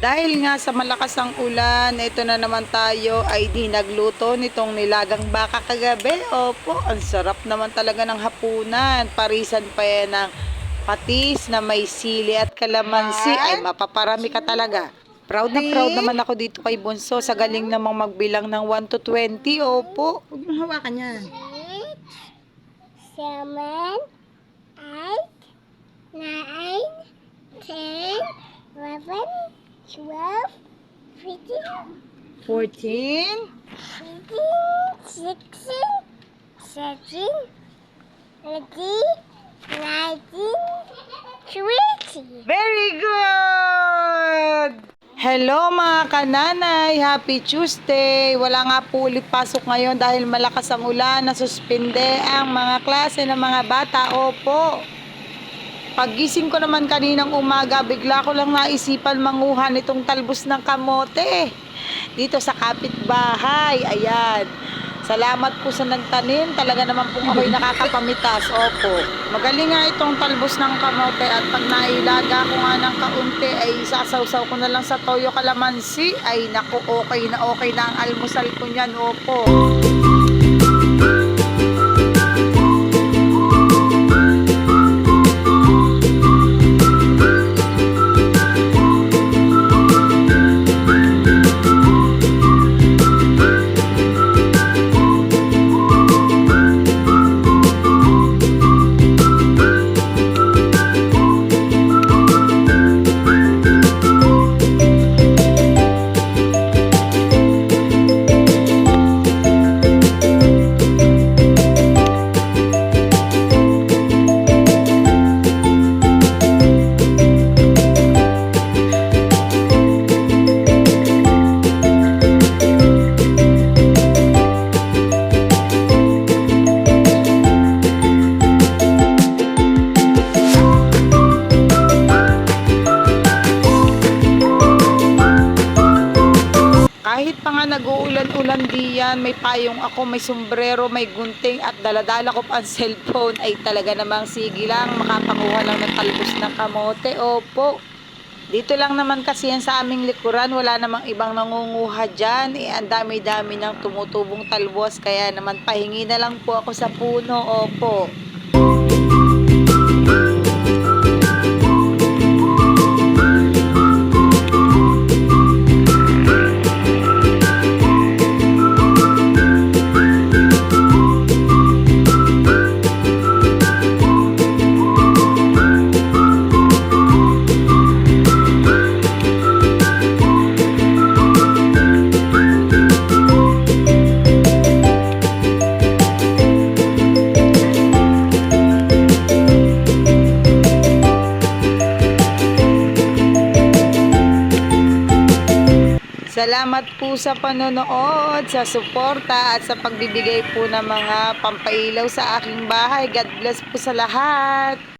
Dahil nga sa malakas ang ulan, ito na naman tayo ay di nagluto nitong nilagang baka kagabi. Opo, ang sarap naman talaga ng hapunan. Parisan pa yan ng patis na may sili at kalamansi. Ay, mapaparami ka talaga. Proud na proud naman ako dito kay Bunso sa galing namang magbilang ng 1 to 20. Opo. Huwag mong hawakan yan. 7, 8, 9, 10, 11, 12, 15, 14. 15, 16, 17, 18, 19, 20. Very good! Hello mga kananay! Happy Tuesday! Wala nga po ulit pasok ngayon dahil malakas ang ulan. Nasuspinde ang mga klase ng mga bata. Opo! Paggising ko naman kaninang umaga, bigla ko lang naisipan manguha nitong talbos ng kamote. Dito sa kapitbahay. Ayan. Salamat po sa nagtanim. Talaga naman po ako'y nakakapamitas. Opo. Magaling nga itong talbos ng kamote at pag nailaga ko nga ng kaunti ay sasawsaw ko na lang sa toyo kalamansi. Ay naku, okay na ang almusal ko niyan. Opo. Kahit pa nga nag-uulan-ulan diyan, may payong ako, may sombrero, may gunting at daladala ko pa ang cellphone, ay talaga namang sige lang, makapanguha lang ng talbos ng kamote. Opo. Dito lang naman kasi yan sa aming likuran, wala namang ibang nangunguha dyan. Ang dami-dami ng tumutubong talbos, kaya naman pahingi na lang po ako sa puno. Opo. Salamat po sa panonood, sa suporta at sa pagbibigay po ng mga pampailaw sa aking bahay. God bless po sa lahat.